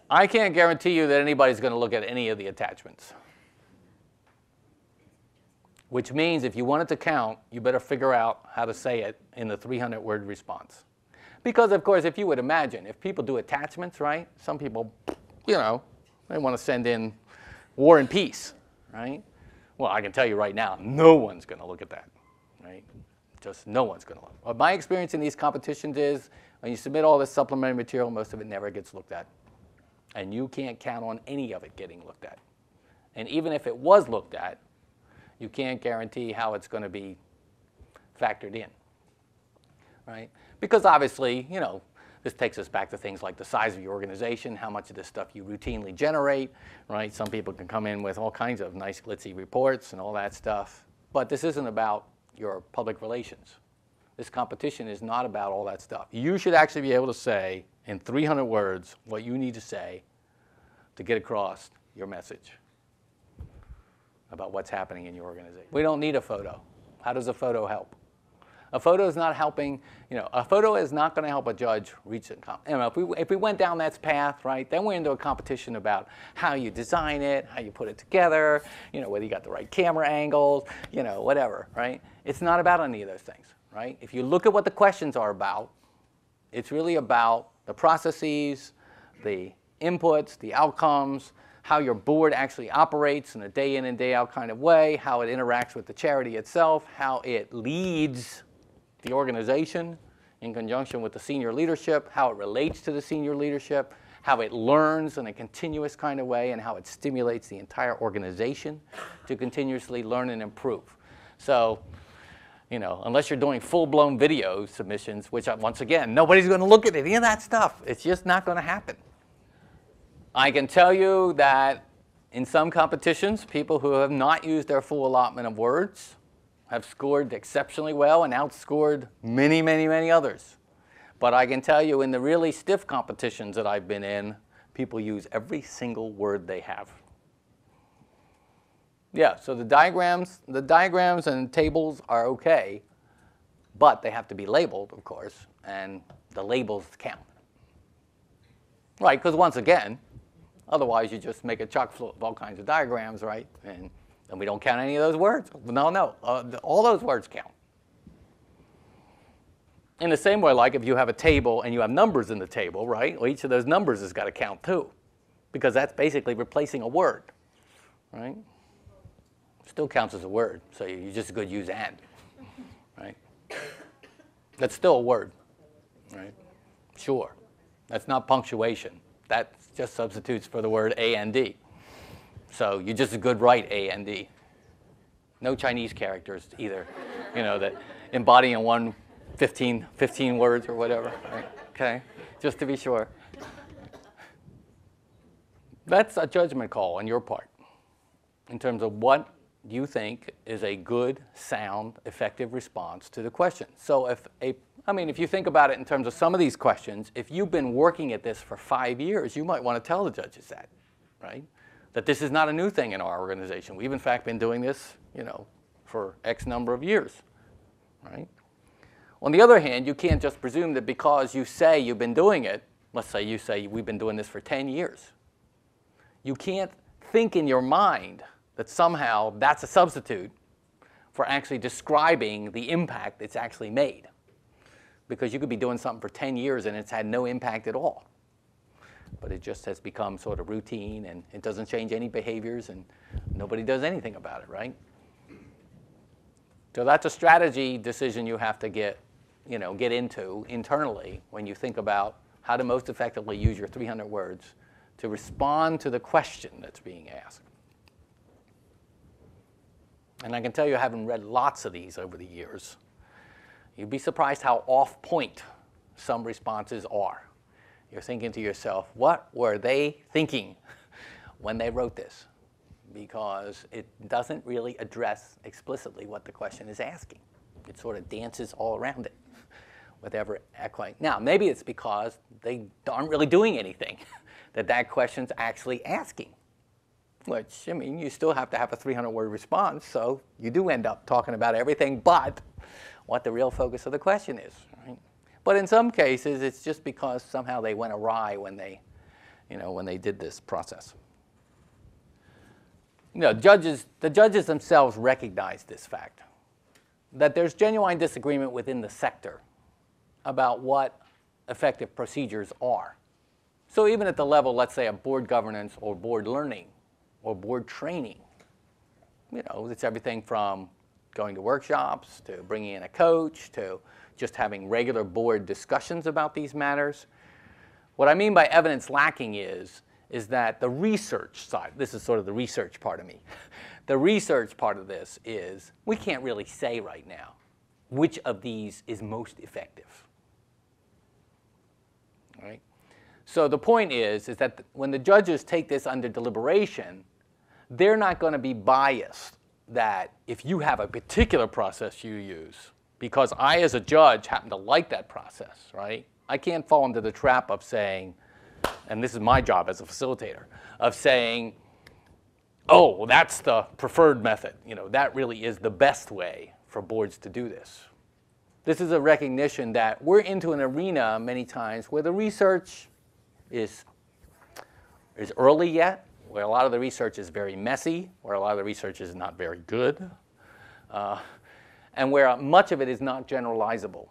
I can't guarantee you that anybody's going to look at any of the attachments. Which means if you want it to count, you better figure out how to say it in the 300-word response. Because, of course, if you would imagine, if people do attachments, right, some people, you know, they want to send in War and Peace, right? Well, I can tell you right now, no one's going to look at that, right? Just no one's going to look. Well, my experience in these competitions is when you submit all this supplementary material, most of it never gets looked at. And you can't count on any of it getting looked at. And even if it was looked at, you can't guarantee how it's going to be factored in, right? Because obviously, you know, this takes us back to things like the size of your organization, how much of this stuff you routinely generate, right? Some people can come in with all kinds of nice glitzy reports and all that stuff. But this isn't about your public relations. This competition is not about all that stuff. You should actually be able to say in 300 words what you need to say to get across your message about what's happening in your organization. We don't need a photo. How does a photo help? A photo is not helping, you know, a photo is not going to help a judge reach it. You know, if we went down that path, right, then we're into a competition about how you design it, how you put it together, you know, whether you got the right camera angles, you know, whatever, right? It's not about any of those things, right? If you look at what the questions are about, it's really about the processes, the inputs, the outcomes, how your board actually operates in a day in and day out kind of way, how it interacts with the charity itself, how it leads the organization in conjunction with the senior leadership, how it relates to the senior leadership, how it learns in a continuous kind of way, and how it stimulates the entire organization to continuously learn and improve. So, you know, unless you're doing full-blown video submissions, which once again, nobody's going to look at any of that stuff. It's just not going to happen. I can tell you that in some competitions, people who have not used their full allotment of words have scored exceptionally well and outscored many, many, many others. But I can tell you in the really stiff competitions that I've been in, people use every single word they have. Yeah, so the diagrams and tables are okay, but they have to be labeled, of course, and the labels count. Right, because once again, otherwise you just make a chock full of all kinds of diagrams, right? And we don't count any of those words. No, all those words count. In the same way, like if you have a table and you have numbers in the table, right? Well, each of those numbers has got to count too, because that's basically replacing a word, right? Still counts as a word, so you just could use and, right? That's still a word, right? Sure. That's not punctuation. That just substitutes for the word A and D. So you just as good write A and D. No Chinese characters either, you know, that embody in one 15 words or whatever, right? Okay, just to be sure. That's a judgment call on your part in terms of what you think is a good, sound, effective response to the question. So if you think about it in terms of some of these questions, if you've been working at this for 5 years, you might want to tell the judges that, right? That this is not a new thing in our organization. We've in fact been doing this, you know, for X number of years, right? On the other hand, you can't just presume that because you say you've been doing it, let's say you say we've been doing this for 10 years. You can't think in your mind that somehow that's a substitute for actually describing the impact it's actually made. Because you could be doing something for 10 years and it's had no impact at all. But it just has become sort of routine and it doesn't change any behaviors and nobody does anything about it, right? So that's a strategy decision you have to get into internally when you think about how to most effectively use your 300 words to respond to the question that's being asked. And I can tell you, having read lots of these over the years, you'd be surprised how off point some responses are. You're thinking to yourself, what were they thinking when they wrote this? Because it doesn't really address explicitly what the question is asking. It sort of dances all around it with every echoing. Now, maybe it's because they aren't really doing anything that question's actually asking. Which, I mean, you still have to have a 300-word response, so you do end up talking about everything but what the real focus of the question is, right? But in some cases, it's just because somehow they went awry when they, when they did this process. The judges themselves recognize this fact, that there's genuine disagreement within the sector about what effective procedures are. So even at the level, let's say, of board governance or board learning or board training, it's everything from going to workshops to bringing in a coach to just having regular board discussions about these matters. What I mean by evidence lacking is that the research side, this is sort of the research part of me, the research part of this is we can't really say right now which of these is most effective. All right? So the point is that when the judges take this under deliberation, they're not going to be biased that if you have a particular process you use, because I as a judge happen to like that process, right? I can't fall into the trap of saying, and this is my job as a facilitator, of saying, oh, well, that's the preferred method. That really is the best way for boards to do this. This is a recognition that we're into an arena many times where the research is early yet, where a lot of the research is very messy, where a lot of the research is not very good, and where much of it is not generalizable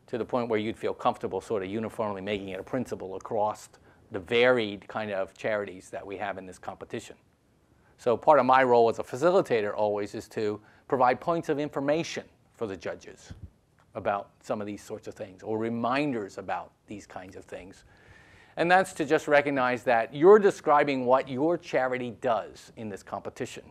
to the point where you'd feel comfortable sort of uniformly making it a principle across the varied kind of charities that we have in this competition. So part of my role as a facilitator always is to provide points of information for the judges about some of these sorts of things, or reminders about these kinds of things. And that's to just recognize that you're describing what your charity does in this competition.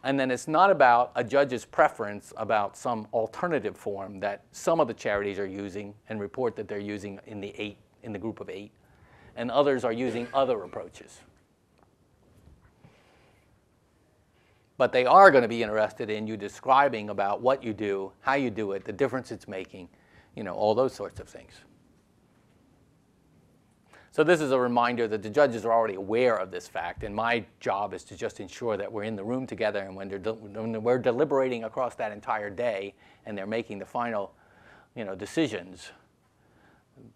And then it's not about a judge's preference about some alternative form that some of the charities are using and report that they're using in the group of 8, and others are using other approaches. But they are going to be interested in you describing about what you do, how you do it, the difference it's making, all those sorts of things. So this is a reminder that the judges are already aware of this fact, and my job is to just ensure that we're in the room together, and when we're deliberating across that entire day and they're making the final decisions,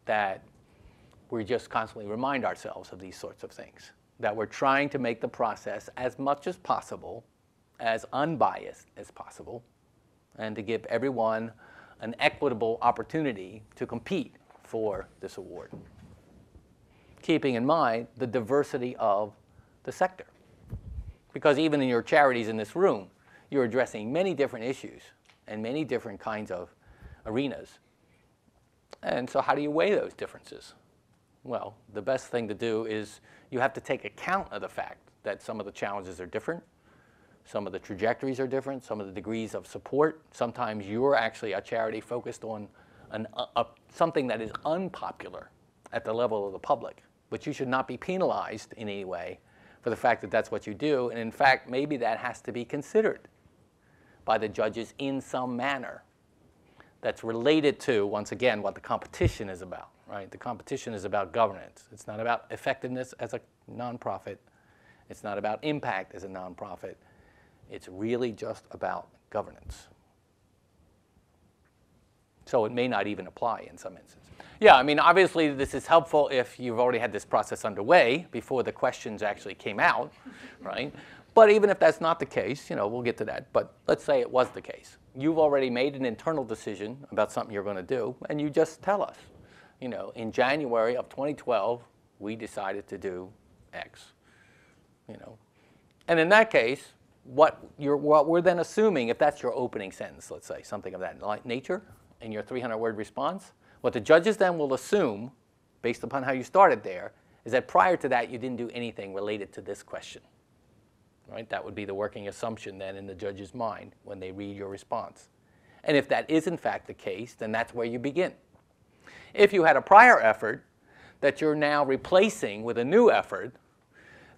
that we just constantly remind ourselves of these sorts of things, that we're trying to make the process as much as possible, as unbiased as possible, and to give everyone an equitable opportunity to compete for this award, keeping in mind the diversity of the sector. Because even in your charities in this room, you're addressing many different issues and many different kinds of arenas. And so how do you weigh those differences? Well, the best thing to do is you have to take account of the fact that some of the challenges are different. Some of the trajectories are different, some of the degrees of support. Sometimes you're actually a charity focused on something that is unpopular at the level of the public, but you should not be penalized in any way for the fact that that's what you do. And in fact, maybe that has to be considered by the judges in some manner that's related to, once again, what the competition is about, right? The competition is about governance. It's not about effectiveness as a nonprofit. It's not about impact as a nonprofit. It's really just about governance. So it may not even apply in some instances. Yeah, I mean, obviously this is helpful if you've already had this process underway before the questions actually came out, right? But even if that's not the case, we'll get to that. But let's say it was the case. You've already made an internal decision about something you're going to do, and you just tell us, in January of 2012, we decided to do X, And in that case, what we're then assuming, if that's your opening sentence, let's say, something of that nature, in your 300-word response, what the judges then will assume, based upon how you started there, is that prior to that you didn't do anything related to this question. Right? That would be the working assumption then in the judge's mind when they read your response. And if that is in fact the case, then that's where you begin. If you had a prior effort that you're now replacing with a new effort,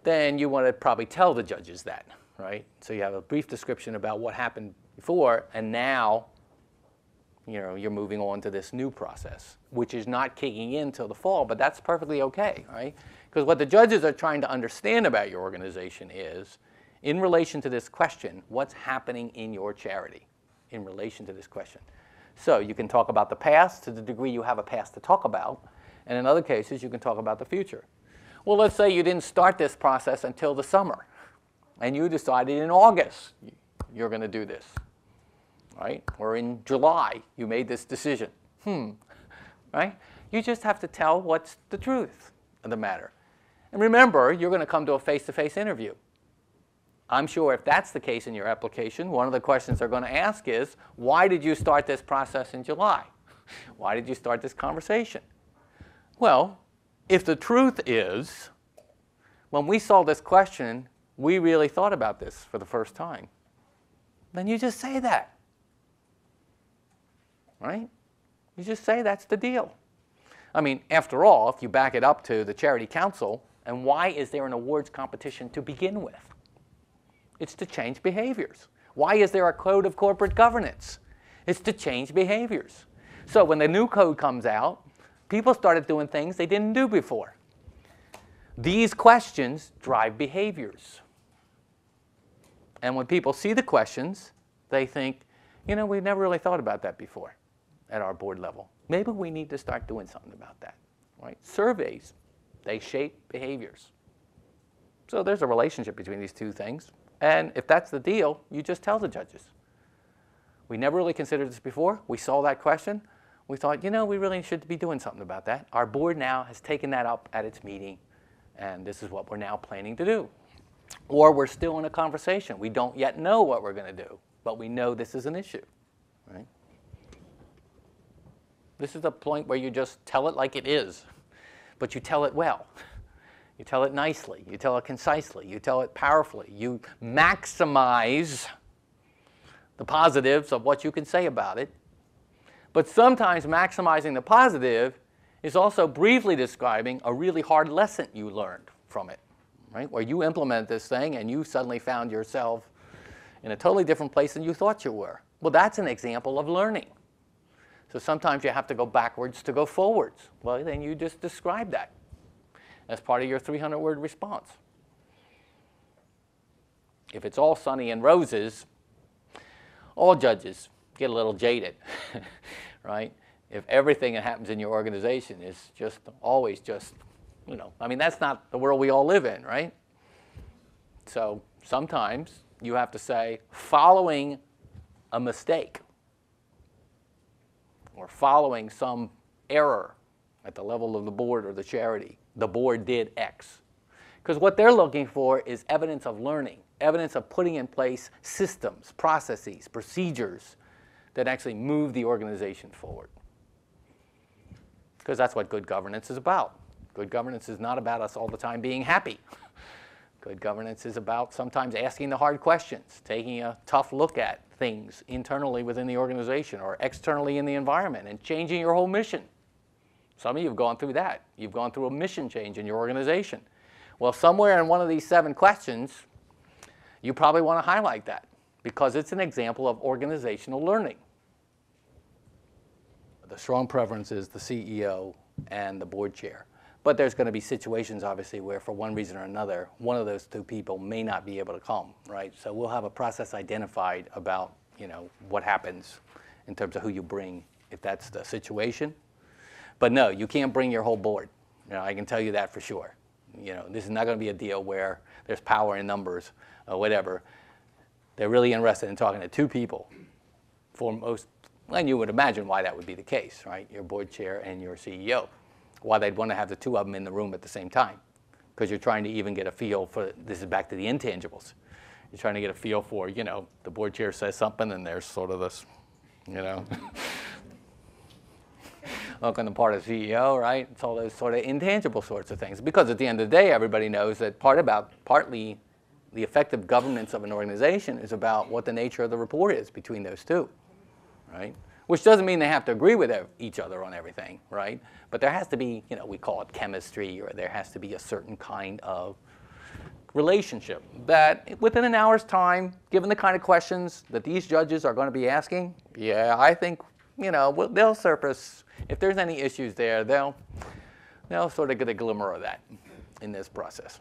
then you want to probably tell the judges that. Right? So you have a brief description about what happened before, and now you're moving on to this new process, which is not kicking in till the fall, but that's perfectly okay, right? Because what the judges are trying to understand about your organization is, in relation to this question, what's happening in your charity in relation to this question. So you can talk about the past to the degree you have a past to talk about, And in other cases, you can talk about the future. Well, let's say you didn't start this process until the summer, and you decided in August you're going to do this, right? Or in July, you made this decision. Right? You just have to tell what's the truth of the matter. And remember, you're going to come to a face-to-face interview. I'm sure if that's the case in your application, one of the questions they're going to ask is, why did you start this process in July? Why did you start this conversation? Well, if the truth is, when we saw this question, we really thought about this for the first time, then you just say that, right? You just say that's the deal. I mean, after all, if you back it up to the Charity Council, and why is there an awards competition to begin with? It's to change behaviors. Why is there a code of corporate governance? It's to change behaviors. So when the new code comes out, people started doing things they didn't do before. These questions drive behaviors. And when people see the questions, they think, you know, we've never really thought about that before at our board level. Maybe we need to start doing something about that, right? Surveys, they shape behaviors. So there's a relationship between these two things. And if that's the deal, you just tell the judges. We never really considered this before. We saw that question. We thought, you know, we really should be doing something about that. Our board now has taken that up at its meeting, and this is what we're now planning to do. Or we're still in a conversation. We don't yet know what we're going to do, but we know this is an issue, right? This is the point where you just tell it like it is, but you tell it well. You tell it nicely. You tell it concisely. You tell it powerfully. You maximize the positives of what you can say about it. But sometimes maximizing the positive is also briefly describing a really hard lesson you learned from it, right? Where you implement this thing and you suddenly found yourself in a totally different place than you thought you were. Well, that's an example of learning. So sometimes you have to go backwards to go forwards. Well, then you just describe that as part of your 300-word response. If it's all sunny and roses, all judges get a little jaded, right? If everything that happens in your organization is just always just, you know, I mean, that's not the world we all live in, right? So sometimes you have to say, following a mistake or following some error at the level of the board or the charity, the board did X. Because what they're looking for is evidence of learning, evidence of putting in place systems, processes, procedures that actually move the organization forward. Because that's what good governance is about. Good governance is not about us all the time being happy. Good governance is about sometimes asking the hard questions, taking a tough look at things internally within the organization or externally in the environment and changing your whole mission. Some of you have gone through that. You've gone through a mission change in your organization. Well, somewhere in one of these 7 questions, you probably want to highlight that because it's an example of organizational learning. The strong preference is the CEO and the board chair. But there's going to be situations, obviously, where for one reason or another, one of those 2 people may not be able to come, right? So we'll have a process identified about, you know, what happens in terms of who you bring if that's the situation. But no, you can't bring your whole board. You know, I can tell you that for sure. You know, this is not going to be a deal where there's power in numbers or whatever. They're really interested in talking to 2 people for most, and you would imagine why that would be the case, right? Your board chair and your CEO. Why they'd want to have the 2 of them in the room at the same time. Because you're trying to even get a feel for, this is back to the intangibles. You're trying to get a feel for, you know, the board chair says something and there's sort of this, you know, look on the part of the CEO, right? It's all those sort of intangible sorts of things. Because at the end of the day, everybody knows that partly the effective governance of an organization is about what the nature of the rapport is between those 2, right? Which doesn't mean they have to agree with each other on everything, right? But there has to be, you know, we call it chemistry, or there has to be a certain kind of relationship that within an hour's time, given the kind of questions that these judges are going to be asking, yeah, I think, you know, they'll surface, if there's any issues there, they'll sort of get a glimmer of that in this process.